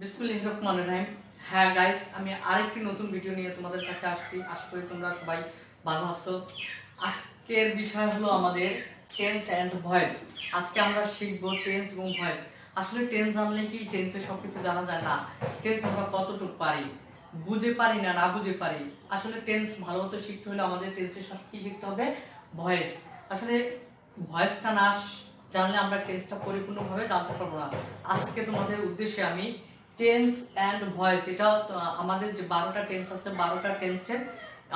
বিসমিল্লাহির রহমানির রহিম। হ্যাঁ গাইস, আমি আরেকটি নতুন ভিডিও নিয়ে তোমাদের কাছে আসছি। আশা করি তোমরা সবাই ভালো আছো। আজকের বিষয় হলো আমাদের টেন্স অ্যান্ড ভয়েস। আজকে আমরা শিখবো টেন্স এবং ভয়েস। আসলে টেন্স জানলে কি টেন্সের সবকিছু জানা যায় না? টেন্স আমরা কতটুকু পারি, বুঝে পারি না বুঝে পারি। আসলে টেন্স ভালো মতো শিখতে হলে আমাদের টেন্সের সাথে কি শিখতে হবে? ভয়েস। আসলে ভয়েসটা না জানলে আমরা টেন্সটা পরিপূর্ণভাবে জানতে পারবো না। আজকে তোমাদের উদ্দেশ্যে আমি টেন্স অ্যান্ড ভয়েস, এটা আমাদের যে 12টা টেন্স আছে, 12টা টেন্সের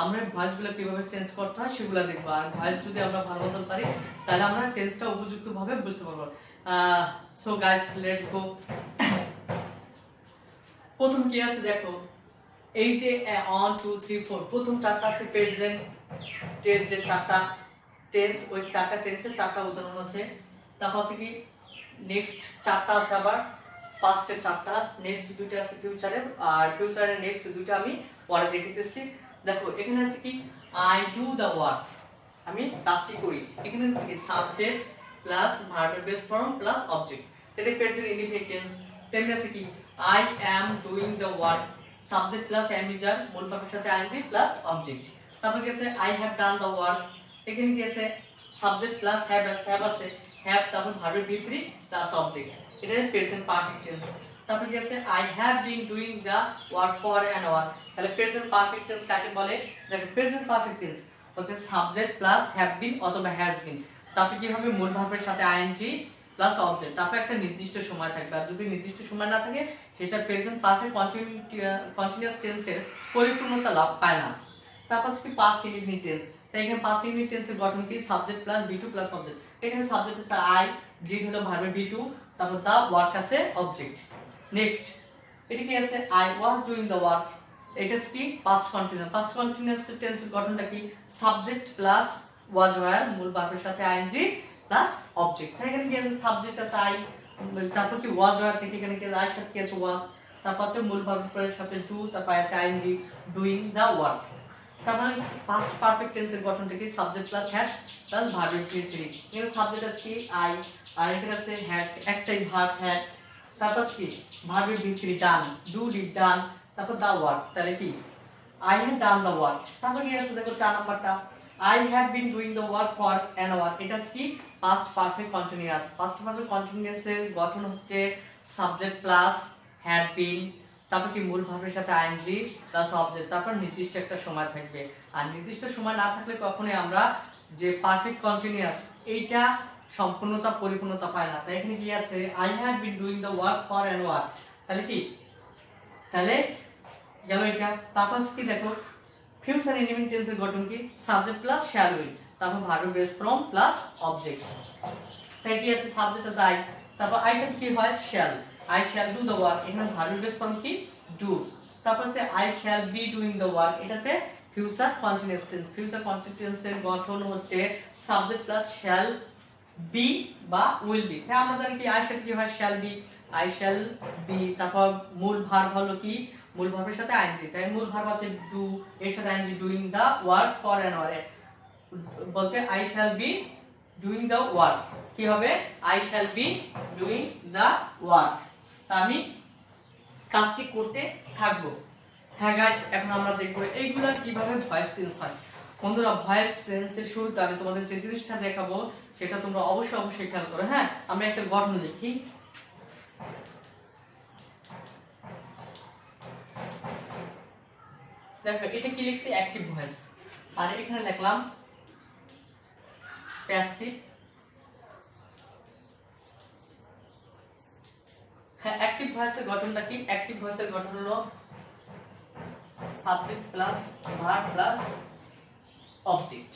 আমরা ভয়েসগুলো কিভাবে চেঞ্জ করতে হয় সেগুলো দেখবো। আর ভয়েস যদি আমরা ভালো মতন পারি তাহলে আমরা টেন্সটা উপযুক্তভাবে বুঝতে পারবো। So guys, let's go. প্রথম কি আছে দেখো, এই যে 1 2 3 4 প্রথম চারটা আছে প্রেজেন্ট টেন্স, যে চারটা টেন্স, ওই চারটা টেন্সের চারটা উদাহরণ আছে। তারপর আছে কি নেক্সট চারটা আছে, আবার পাস্টের চারটা, নেক্সট দুইটা আছে ফিউচারের, আর ফিউচারের নেক্সট দুইটা আমি পরে দেখাইতেছি। দেখো এখানে আছে কি আই ডু দ্য ওয়ার্ক, আমি কাজটি করি। এখানে আছে কি সাবজেক্ট প্লাস ভার্বের বেস ফর্ম প্লাস অবজেক্ট, এটা প্রেজেন্ট ইনডিফিনিট টেন্স। তেমনি আছে কি I am doing the work, subject plus am is are, মূল ভার্বের সাথে আইএনজি প্লাস অবজেক্ট। তারপর কি আছে I have done the work, এখানে কি আছে সাবজেক্ট প্লাস হ্যাভ আছে, হ্যাভ তারপর ভার্বের ভিতরি প্লাস অবজেক্ট, এটা প্রেজেন্ট পারফেক্ট টেন্স। তারপর কি আছে I have been doing the work for an hour, তাহলে প্রেজেন্ট পারফেক্ট টেন্স কাকে বলে? দেখো প্রেজেন্ট পারফেক্ট টেন্স হচ্ছে সাবজেক্ট প্লাস হ্যাভ বিন অথবা হ্যাজ বিন, তারপর কি হবে মূল ভার্বের সাথে আইএনজি প্লাস অবজেক্ট, তারপর একটা নির্দিষ্ট সময় থাকবে। আর যদি নির্দিষ্ট সময় না থাকে সেটা প্রেজেন্ট পারফেক্ট কন্টিনিউয়াস টেন্সের পরিপূর্ণতা লাভ পায় না। তারপর কি পাস্ট ইনডিফিনিট টেন্স, তাই এখানে পাস্ট ইনডিফিনিট টেন্সের গঠন কি subject plus B2 plus object. এখানে সাবজেক্ট আছে আই, ডিড হলো ভার্বের বি2, তারপর দা ওয়ার্ক আছে অবজেক্ট। নেক্সট এটা কি আছে I was doing the work, এটা কি পাস্ট কন্টিনিউয়াস। পাস্ট কন্টিনিউয়াস টেন্সের গঠনটা কি সাবজেক্ট প্লাস ওয়াজ ওয়্যার, মূল ভার্বের সাথে আইএনজি প্লাস অবজেক্ট। এখানে কি আছে সাবজেক্ট আছে আই, তারপর কি ওয়াজ ওয়্যার থেকে এখানে কি আই সাথে কি আছে ওয়াজ, তারপর আছে মূল ভার্বের সাথে ডু, তারপর আছে আইএনজি ডুইং দা ওয়ার্ক। তারপর পাস্ট পারফেক্ট টেন্সের গঠনটা কি সাবজেক্ট প্লাস হ্যাড প্লাস ভার্বের ভিতরি। এখানে সাবজেক্ট আছে কি আই, আর এখানে আছে হ্যাড, একটাই ভার্ব হ্যাড, তারপর কি ভার্বের ভিতরি ডান, ডু ডিড ডান, তারপর দা ওয়ার্ক, তাহলে কি I have done the work. তারপর কি আছে দেখো 4 নাম্বারটা I have been doing the work for an hour, এটা কি past perfect continuous. Past perfect continuous এর গঠন হচ্ছে সাবজেক্ট প্লাস হ্যাড বিন, তারপর কি মূল ভার্বের সাথে আইএনজি প্লাস অবজেক্ট, তারপর নির্দিষ্ট একটা সময় থাকবে। আর নির্দিষ্ট সময় না থাকলে কখনোই আমরা যে পারফেক্ট কন্টিনিউয়াস এইটা সম্পূর্ণতা পরিপূর্ণতা পায় না। তাই এখানে কি আছে I have been doing the work for an hour, তাহলে কি তাহলে গেল এটা। তারপর কি দেখো ফিউচার ইনডিফিনিট টেন্সের গঠন কি সাবজেক্ট প্লাস শ্যাল উইল, তারপর verb base form plus object. তাই কি আছে সাবজেক্ট আছে আই, তারপর আই সাথে কি হয় shall, I shall do the work, এখানে ভার্ব বেস ফর্ম কি ডু, তারপর আছে I shall be doing the work, এটা আছে future continuous tense. Future continuous টেন্সের গঠন হচ্ছে সাবজেক্ট প্লাস শ্যাল বি বা উইল বি। তাই আমরা জানি কি আই সাথে কি হয় shall be, I shall B, তারপর মূল ভার্ব হলো কি মূল ভার্বের সাথে আইএনজি, তাই মূল ভার্ব আছে ডু, এর সাথে ING doing the work for an hour, বলছে I shall be doing the work, কি হবে I shall be doing the work, তা আমি কাজটি করতে থাকবো। হ্যাঁ গাইস, এখন আমরা দেখবো এইগুলা কিভাবে ভয়েস চেঞ্জ হয়। বন্ধুরা ভয়েস চেঞ্জের শুরুতে আমি তোমাদের যে জিনিসটা দেখাবো সেটা তোমরা অবশ্যই খেয়াল করো। হ্যাঁ, আমরা একটা গঠন লিখি, দেখো এটা কি লিখছি অ্যাক্টিভ ভয়েস, আর এখানে লিখলাম প্যাসিভ। হ্যাঁ, অ্যাক্টিভ ভয়েসের গঠনটা কি? অ্যাক্টিভ ভয়েসের গঠন হলো subject plus verb plus object,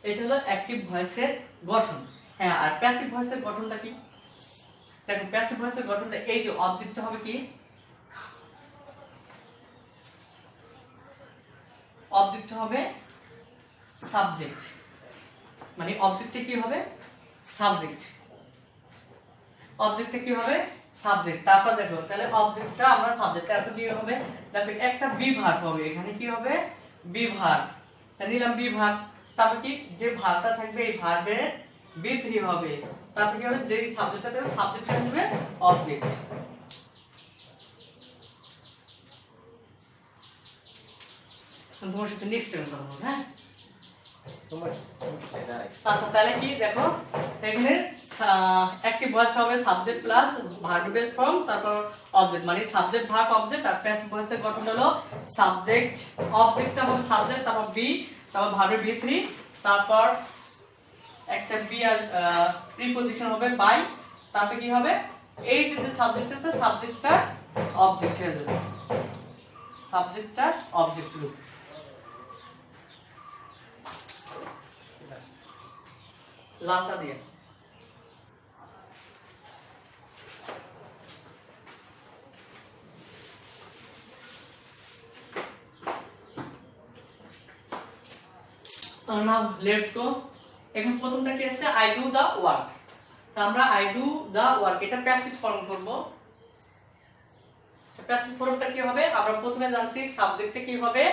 এটা হলো অ্যাক্টিভ ভয়েসের গঠন। হ্যাঁ, আর প্যাসিভ ভয়েসের গঠনটা কি? দেখো প্যাসিভ ভয়েসের গঠনটা এই যে অবজেক্টটা হবে কি অবজেক্ট হবে সাবজেক্ট, মানে অবজেক্টে কি হবে সাবজেক্ট, অবজেক্টে কি হবে সাবজেক্ট। তারপর দেখো তাহলে অবজেক্টটা আমরা সাবজেক্ট, তারপর কি হবে দেখো একটা বি ভার্ব হবে, এখানে কি হবে বি ভার্ব, নিলাম বি ভার্ব, তারপর কি যে ভার্বটা থাকবে এই ভার্বের বি3 হবে, তারপর কি হবে যে সাবজেক্টটা থাকবে সাবজেক্টটা হবে অবজেক্ট। তোমার সাথে নেক্সট টাইম কথা বলবো। হ্যাঁ তোমার আচ্ছা তাহলে কি দেখো এখানে অ্যাক্টিভ ভয়েসটা হবে subject plus verb base form তারপর অবজেক্ট, মানে সাবজেক্ট ভার্ব অবজেক্ট। আর প্যাসিভ ভয়েসের গঠন হলো সাবজেক্ট অবজেক্টটা হবে সাবজেক্ট, তারপর বি, তারপর ভার্বের ভি3, তারপর একটা বি আর প্রিপজিশন হবে বাই, তারপর কি হবে এই যে সাবজেক্ট আছে সাবজেক্টটা অবজেক্ট হয়ে যাবে, সাবজেক্টটা অবজেক্ট রূপ। লালটা দিয়ে নাও লেটস গো। এখন প্রথমটা কি আছে আই ডু দা ওয়ার্ক। তো আমরা আই ডু দা ওয়ার্ক এটা প্যাসিভ ফর্ম করব। প্যাসিভ ফর্মটা কি হবে আমরা প্রথমে জানছি সাবজেক্টে কি হবে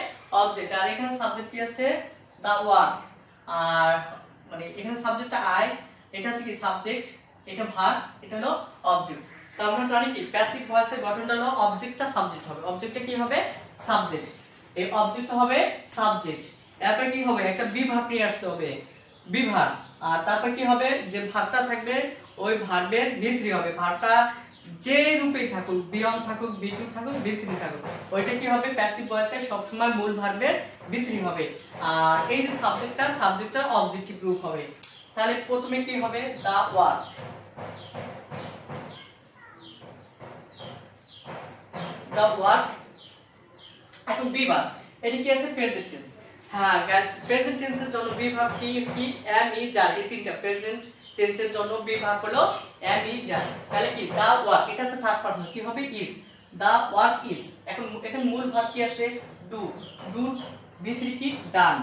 অবজেক্ট, আর এখানে সাবজেক্ট কি আছে দা ওয়ার্ক, আর মানে এখানে সাবজেক্টটা আই, এটা হচ্ছে কি সাবজেক্ট, এটা ভার্ব, এটা হলো অবজেক্ট। তো আমরা জানি কি প্যাসিভ ভয়েসের গঠনটা হলো অবজেক্টটা সাবজেক্ট হবে, অবজেক্টটা কি হবে সাবজেক্ট, এই অবজেক্ট হবে সাবজেক্ট। এরপর কি হবে একটা বি ভার্ব নিয়ে আসতে হবে, বি ভার্ব, আর তারপর কি হবে যে ভার্বটা থাকবে ওই ভার্বের ভি3 হবে, ভার্বটা যে রূপেই থাকুক বি1 থাকুক বি2 থাকুক বি3 থাকুক ওইটা কি হবে প্যাসিভ ভয়েসে সব সময় মূল ভার্বের ভি3 হবে। আর এই যে সাবজেক্টটা অবজেক্টিভ রূপ হবে। তাহলে প্রথমে কি হবে দা ওয়ার্ক, দা ওয়ার্ক। এখন বি ভার্ব এটা কি আছে প্রেজেন্ট টেন্স। হ্যাঁ গাইস প্রেজেন্ট টেন্সের জন্য বি ভার্ব কি এম ই যার, এই তিনটা প্রেজেন্ট টেন্সের জন্য বি ভার্ব হলো এম ই যার। তাহলে কি দা ওয়ার্ক এটা আছে থার্ড পারসন কি হবে ইজ, দা ওয়ার্ক ইজ। এখন এখানে মূল ভার্ব কি আছে ডু, ডু ভি3 কি ডান,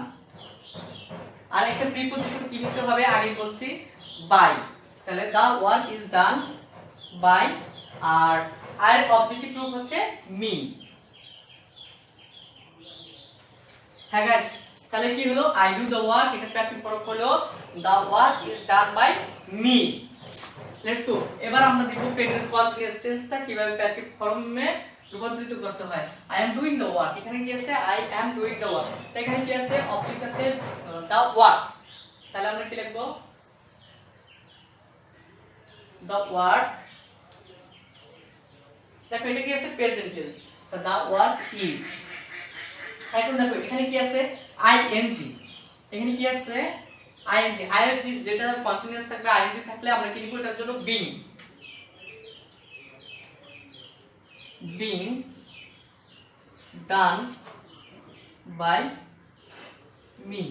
আর একটা প্রিপজিশন কি নিতে হবে আগে বলছি বাই। তাহলে the work is done by, আর আর অবজেক্টিভ রূপ হচ্ছে মি। হ্যাঁ গাইস তাহলে কি হলো আই ডু দ্য ওয়ার্ক এটা প্যাসিভ ফর্ম হলো the work is done by me. Let's go. এবার আমরা দেখব প্রেজেন্ট কন্টিনিউয়াস টেন্সটা কিভাবে প্যাসিভ ফর্মে রূপান্তরিত করতে হয়। I am doing the work, এখানে কি আছে I am doing the work, এখানে কি আছে অবজেক্ট আছে দ্য ওয়ার্ক। তাহলে আমরা কি লিখব দ্য ওয়ার্ক, দেখো এটা কি আছে প্রেজেন্ট টেন্স, তো দ্য ওয়ার্ক ইজ। এখন দেখো এখানে কি আছে আইএনজি, এখানে কি আছে আইএনজি, আইএনজি যেটা কন্টিনিউয়াস থাকবে আইএনজি থাকলে আমরা কি লিখব এটার জন্য being, being done by me.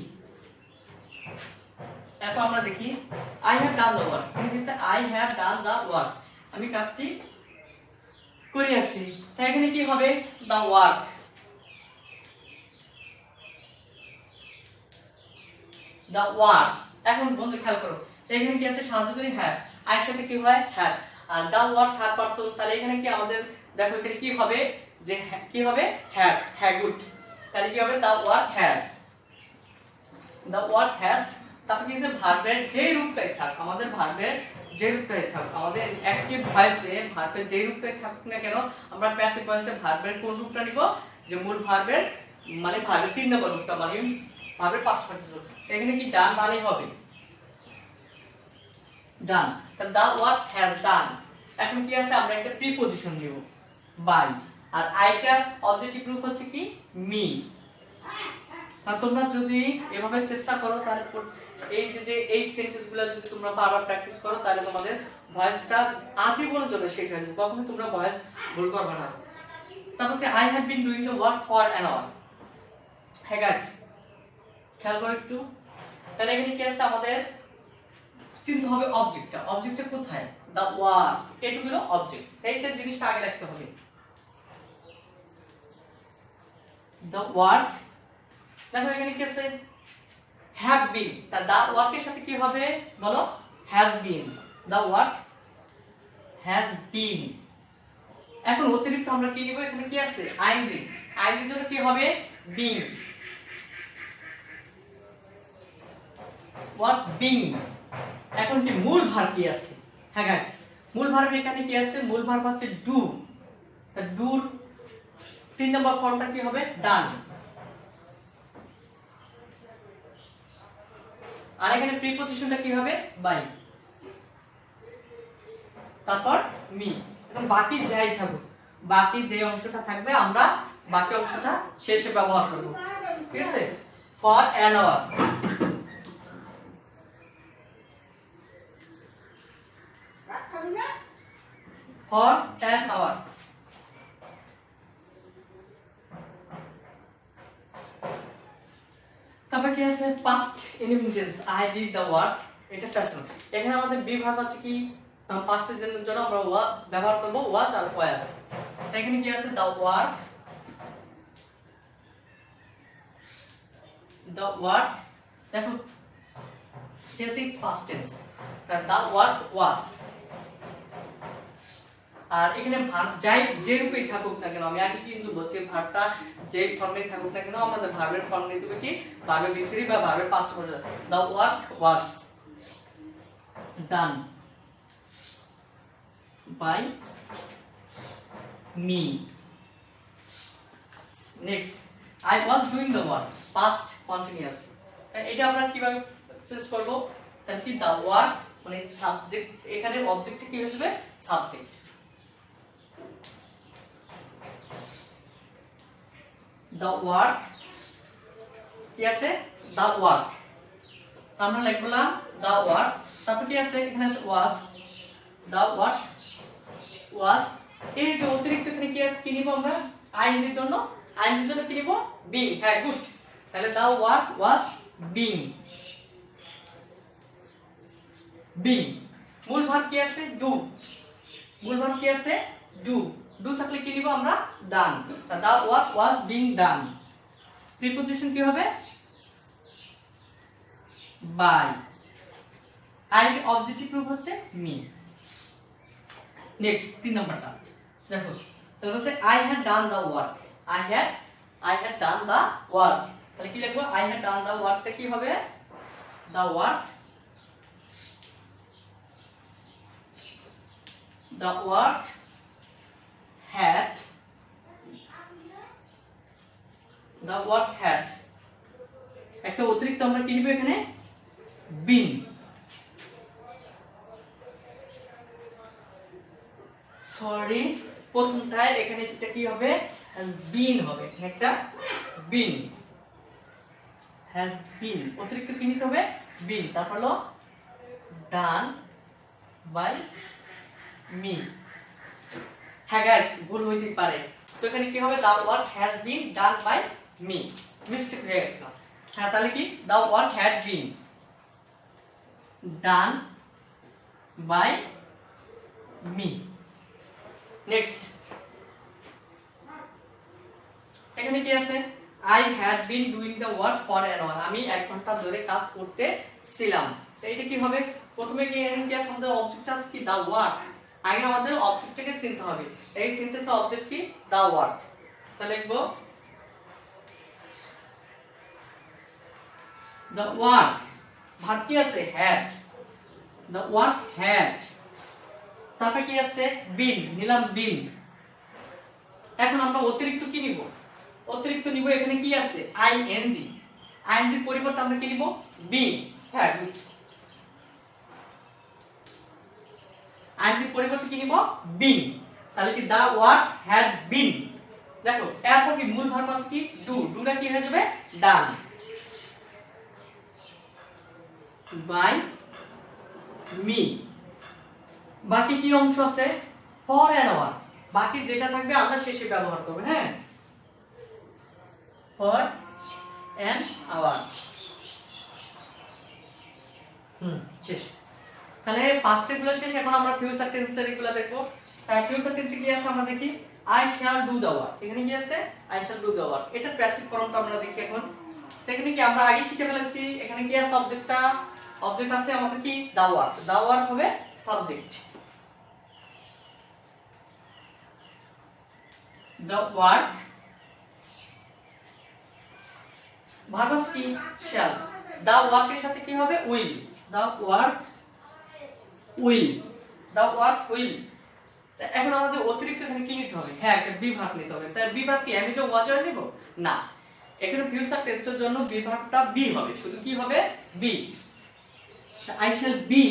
এরপর আমরা দেখি I have done the work, এখানে কি আছে I have done the work, আমি কাজটি করিয়াছি। তাই এখানে কি হবে দ্য ওয়ার্ক, the work। এখন বন্ধু খেয়াল করো এখানে কি আছে সাহায্যকারী হ্যাভ, আর সাথে কি হয় হ্যাভ, আর the work থার্ড পারসন। তাহলে এখানে কি আমাদের দেখো এখানে কি হবে যে কি হবে হ্যাজ, হ্যাঁ গুড। তাহলে কি হবে the work has, the work has। তারপর কি আছে ভার্বের যে রূপটাই থাক, আমাদের ভার্বের যে রূপটাই থাক, আমাদের অ্যাকটিভ ভয়েসে ভার্বের যে রূপটাই থাকুক না কেন আমরা প্যাসিভ ভয়েসে ভার্বের কোন রূপটা নিব যে মূল ভার্বের মানে ভার্বের 3 নম্বর রূপটা, মানে ভার্বের পাস্ট পার্টিসিপল। এখানে কি ডান মানে হবে ডান, তাহলে দা ওয়ার্ক হ্যাজ ডান। এখন কি আছে আমরা একটা প্রিপজিশন নিব বাই, আর আইটার অবজেক্টিভ রূপ হচ্ছে কি মি। আর তোমরা যদি এভাবে চেষ্টা করো তাহলে এই যে এই সেন্টেন্সগুলো যদি তোমরা বারবার প্র্যাকটিস করো তাহলে তোমাদের ভয়েসটা আজীবনের জন্য শেখা যাবে, কখনো তোমরা ভয়েস ভুল করবে না। তারপর সে I have been doing the work for an hour. হ্যাঁ গাইস খেয়াল করো একটু, তাহলে এখানে কি আছে আমাদের চিন্তা হবে অবজেক্টটা, অবজেক্টটা কোথায় দা ওয়ার্ক, এটুকু হলো অবজেক্ট, এইটা জিনিসটা আগে লিখতে হবে দা ওয়ার্ক। দেখো এখানে কি আছে হ্যাভ বিন, তা দা ওয়ার্কের সাথে কি হবে বলো has been, the work has been. এখন অতিরিক্ত আমরা কি নিব এখানে কি আছে আইএনজি, আইএনজির জন্য কি হবে বিং, what being। এখন কি মূল ভার্ব কি আছে, হ্যাঁ গাইস মূল ভার্ব এখানে কি আছে মূল ভার্ব হচ্ছে ডু, তা ডুর 3 নম্বর ফর্মটা কি হবে ডান, আর এখানে প্রিপজিশনটা কি হবে বাই, তারপর মি। এখন বাকি যাই থাকুক, বাকি যে অংশটা থাকবে আমরা বাকি অংশটা শেষে ব্যবহার করব, ঠিক আছে। For an hour, for an hour. তারপর কি আছে past indefinite, I did the work, এটা প্রেজেন্ট। এখানে আমাদের বি ভার্ব আছে কি পাস্টের জন্য আমরা ব্যবহার করব ওয়াজ আর ওয়্যার। এখানে কি আছে দ্য ওয়ার্ক, দ্য ওয়ার্ক দেখো কি আছে past tense, the work was. আর এখানে ভার্ব যাই যে রূপেই থাকুক না কেন, আমি আগে কিন্তু বলছি ভার্বটা যে ফর্মে থাকুক না কেন আমাদের ভার্বের ফর্ম নিতে হবে কি ভার্বের ভিতরে বা ভার্বের পাস্ট ফর্মে। The work was done by me. Next I was doing the work, past continuous. এটা আমরা কিভাবে চেঞ্জ করব, তাহলে কি দ্য ওয়ার্ক মানে সাবজেক্ট, এখানে অবজেক্টটা কি হয়ে যাবে সাবজেক্ট। the work কি আছে the work, আমরা লিখলাম the work, তারপর কি আছে এখানে আছে was, the work was। এই যে অতিরিক্ত এখানে কি আছে কি নিব আমরা আইএনজি এর জন্য, আইএনজি এর জন্য কি নিব being। হ্যাঁ গুড, তাহলে the work was being, being। মূল ভার্ব কি আছে do, মূল ভার্ব কি আছে do, do থাকলে কি নিব আমরা done, the work was being done। Preposition কি হবে by, আই অবজেক্টিভ রূপ হচ্ছে me। নেক্সট 3 নাম্বারটা দেখো, তাহলে হচ্ছে I had done the work, I had done the work, তাহলে কি লিখবো I had done the work টা কি হবে the work, the work had, the work had একটা অতিরিক্ত আমরা কি নিব এখানে been, সরি প্রথমটায় এখানে এটা কি হবে has been হবে, একটা been, has been অতিরিক্ত কি নিতে হবে been, তারপর হলো done by me। হ্যাঁ গাইস ভুল হইতে পারে, তো এখানে কি হবে the work has been done by me, mistake হয়ে গেছে। হ্যাঁ তাহলে কি the work had been done by me। Next এখানে কি আছে I had been doing the work for an hour, আমি 1 ঘন্টা ধরে কাজ করতে ছিলাম। তো এটা কি হবে প্রথমে কি এখানে কি আছে আমাদের অবজেক্ট আছে কি the work, আগে আমাদের অবজেক্টটাকে চিনতে হবে, এই সেন্টেন্সের অবজেক্ট কি the work, তাহলে লিখবো the work, ভার্ব কি আছে had, the work had, তারপর কি আছে been, নিলাম been। এখন আমরা অতিরিক্ত কি নিব, অতিরিক্ত নিব এখানে কি আছে ing, ing এর পরিবর্তে আমরা কি নিব being। হ্যাঁ গুড, ing এর পরিবর্তে কি নিব being, তাহলে কি the work had been। দেখো এরপর কি মূল ভার্ব আছে কি do, do টা কি হয়ে যাবে done by me। বাকি কি অংশ আছে for an hour, বাকি যেটা থাকবে আমরা শেষে ব্যবহার করব। হ্যাঁ for an hour, শেষ। তাহলে পাস্ট গুলো শেষ, এখন আমরা ফিউচার টেন্সের এগুলো দেখব। ফিউচার টেন্সে কি আছে আমরা দেখি I shall do the work, এখানে কি আছে I shall do the work, এটা প্যাসিভ ফর্মটা আমরা দেখি। এখন এখানে কি আমরা আগে শিখে ফেলেছি, এখানে কি আছে অবজেক্টটা, অবজেক্ট আছে আমাদের কি the work, the work হবে সাবজেক্ট, the work ভার্ব আছে কি shall, the work এর সাথে কি হবে will, the work will, the work will। এখন আমাদের অতিরিক্ত এখানে কি নিতে হবে, হ্যাঁ একটা বি ভার্ব নিতে হবে। তাই বি ভার্ব কি আমি যে ওয়াজ আর নিব না, এখানে ফিউচার টেন্সের জন্য বি ভার্বটা বি হবে, শুধু কি হবে বি। আই শ্যাল বি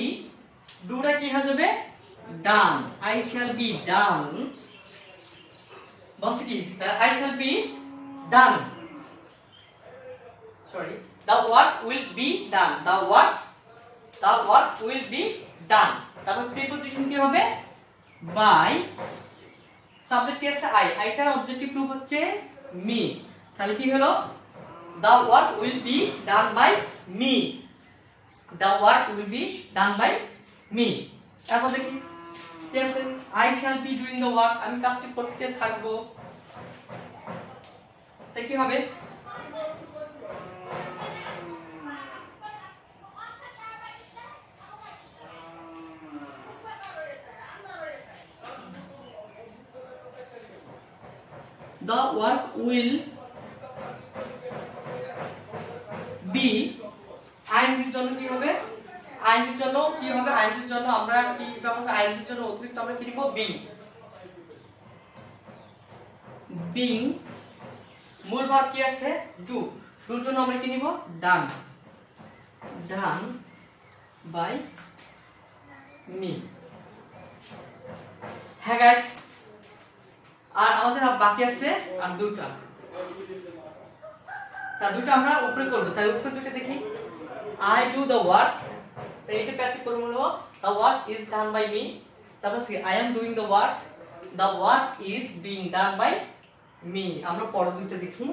ডুটা কি হয়ে যাবে done I shall be done বলছি কি I shall be done sorry the work will be done the work will be done তারপর প্রিপজিশন কি হবে by সাবজেক্ট কি আছে আই আইটার অবজেক্টিভ গ্রুপ হচ্ছে মি তাহলে কি হলো the work will be done by me the work will be done by me এখন দেখি কি আছে I shall be doing the work আমি কাজটি করতে থাকবো তাই কি হবে the work will be আইএনজির জন্য কি হবে আইএনজির জন্য কি হবে আইএনজির জন্য আমরা কি ব্যবহার আইএনজির জন্য অতিরিক্ত আমরা কি নিব বিং মূল ভাব কি আছে ডু ডুর জন্য আমরা কি নিব ডান ডান বাই মি হ্যাঁ গাইস আর আমাদের বাকি আছে আর দুটো তা দুটো আমরা উপরে করব তাই উপরে দুটো দেখি I do the work তাই এটা প্যাসিভ ফর্ম হলো the work is done by me তারপর কি I am doing the work is being done by me আমরা পরের দুটো দেখি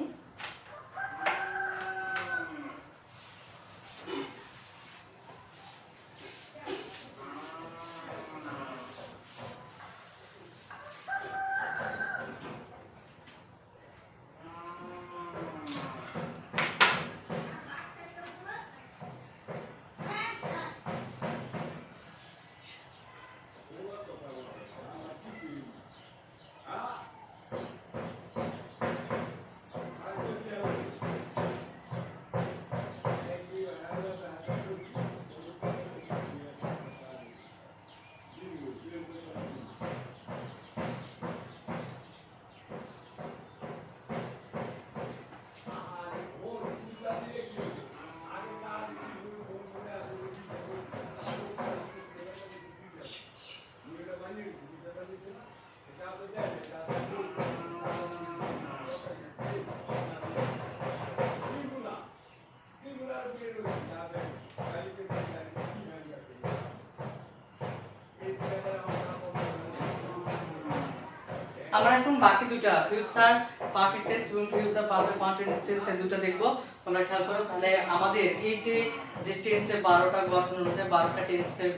আমরা এখন বাকি দুটো ফিউচার পারফেক্ট টেন্স এবং ফিউচার পারফেক্ট কন্টিনিউয়াস টেন্স এই দুটো দেখব তোমরা খেয়াল করো তাহলে আমাদের এই যে টেন্সের 12টা গঠন অনুযায়ী 12টা টেন্সের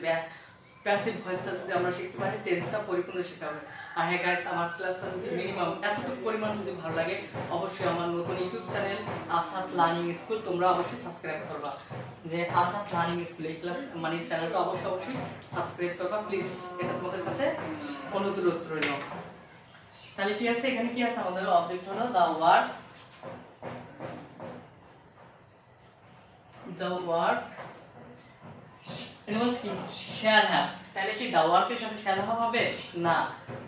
প্যাসিভ ভয়েসটা যদি আমরা শিখতে পারি টেন্সটা পরিপূর্ণ শেখা হবে আর হ্যাঁ গাইস আমার ক্লাসটা যদি মিনিমাম এতটুকু পরিমাণ যদি ভালো লাগে অবশ্যই আমার নতুন YouTube channel Asad learning school তোমরা অবশ্যই সাবস্ক্রাইব করবা যে আসাদ লার্নিং স্কুল এই ক্লাস মানে চ্যানেলটা অবশ্যই সাবস্ক্রাইব করবা প্লিজ এটা তোমাদের কাছে অনুরোধ রইল তাহলে কি আছে এখানে কি আছে আমাদের অবজেক্ট হলো the work এনিমলস কি shall have তাহলে কি the work এর সাথে shall have হবে না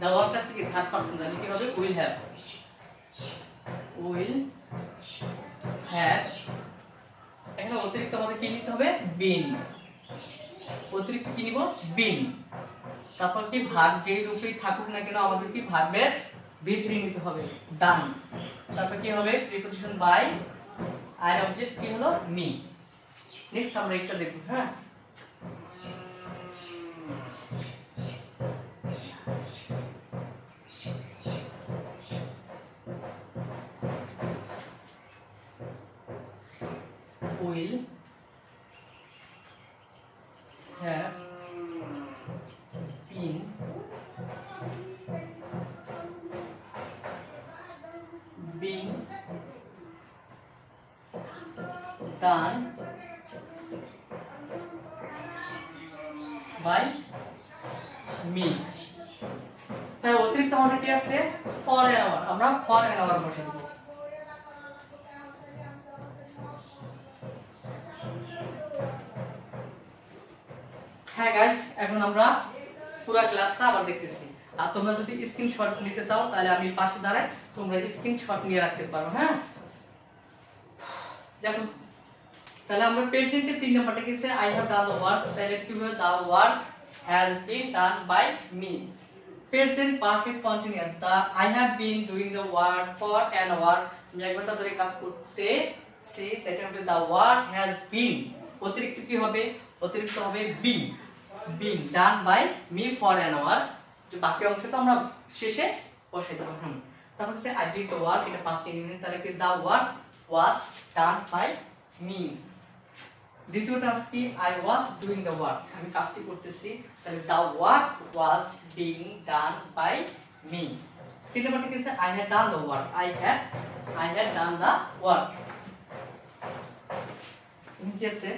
the work আছে কি থার্ড পারসন তাহলে কি হবে will have এখানে অতিরিক্ত আমাদের কি নিতে হবে been অতিরিক্ত কি নিব been তারপর কি ভার্ব যেই রূপেই থাকুক না কেন আমাদের কি ভার্বের V3 নিতে হবে ডান তারপর কি হবে প্রিপজিশন বাই আর অবজেক্ট কি হলো মি নেক্সট আমরা একটা দেখব হ্যাঁ will have been being done by me তাই অতিরিক্ত আমাদের কি আছে for an hour আমরা for an hour বসে দেব হ্যাঁ গাইস এখন আমরা পুরো ক্লাসটা আবার দেখতেছি আর তোমরা যদি স্ক্রিনশট নিতে চাও তাহলে আমি পাশে দাঁড়াই তোমরা স্ক্রিনশট নিয়ে রাখতে পারো হ্যাঁ দেখো তাহলে আমরা প্রেজেন্টে 3 নাম্বারটা কি আছে I have done the work, তাহলে এটা কি হবে the work has been done by me. Present perfect continuous, the I have been doing the work for an hour, আমি 1 ঘন্টা ধরে কাজ করতেছি, তাই হবে the work has been, অতিরিক্ত কি হবে, অতিরিক্ত হবে been done by me for an hour, যে বাকি অংশটা আমরা শেষে বসাই দেব। তারপর হচ্ছে I did the work, এটা past tense, তাহলে কি the work was done by me. দ্বিতীয়টা আছে কি I was doing the work, আমি কাজটি করতেছি, তাহলে the work was being done by me. তিন নম্বরটা কি আছে I had done the work, I had done the work, কি আছে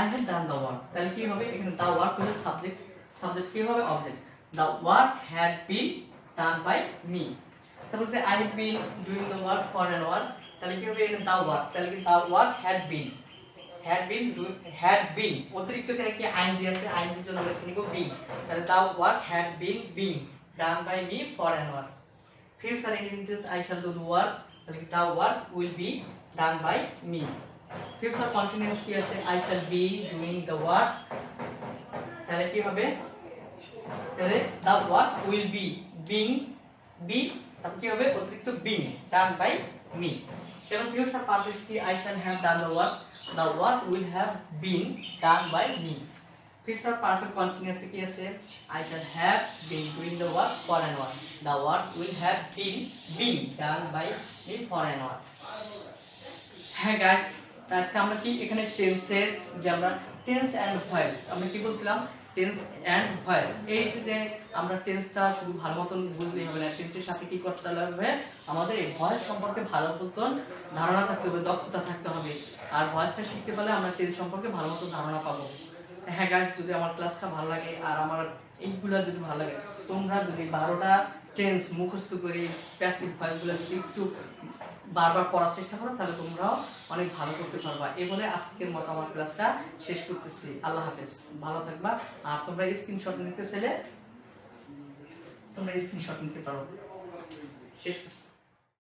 I had done the work, তাহলে কি হবে এখানে the work হলো সাবজেক্ট কি হবে object, the work had been done by me. তারপর হচ্ছে I had been doing the work for an hour, তাহলে কি হবে এখানে the work, তাহলে কি the work had been অতিরিক্ত এখানে কি ing আছে, ing এর জন্য আমরা কি নিব been, তাহলে the work had been done by me for an hour. Future intense I shall do the work, তাহলে কি the work will be done by me. Future continuous কি আছে I shall be doing the work, তাহলে কি হবে তাহলে the work will be তারপর কি হবে অতিরিক্ত being done by me. এবং future perfect কি I shall have done the work will have been done by me. Future perfect continuous কি আছে I shall have been doing the work for an hour, the work will have been done by me for an hour. হ্যাঁ guys, আজকে আমরা কি এখানে টেন্সের যে আমরা টেন্স এন্ড ভয়েস আমরা কি বলছিলাম টেন্স এন্ড ভয়েস, এই যে আমরা টেন্সটা শুধু ভালো মতন বুঝলেই হবে না, টেন্সের সাথে কি করতে হবে আমাদের এই ভয়েস সম্পর্কে ভালো মতন ধারণা থাকতে হবে, দক্ষতা থাকতে হবে, আর ভয়েসটা শিখতে পারলে আমরা টেন্স সম্পর্কে ভালো মতন ধারণা পাবো। হ্যাঁ গাইস, যদি আমার ক্লাসটা ভালো লাগে আর আমার এইগুলা যদি ভালো লাগে, তোমরা যদি 12টা টেন্স মুখস্থ করে প্যাসিভ ভয়েসগুলো যদি একটু বারবার পড়ার চেষ্টা করো তাহলে তোমরাও অনেক ভালো করতে পারবা। এই বলে আজকের মতো আমার ক্লাসটা শেষ করতেছি। আল্লাহ হাফেজ, ভালো থাকবা। আর তোমরা স্ক্রিনশট নিতে চাইলে তোমরা স্ক্রিনশট নিতে পারো। শেষ করছি।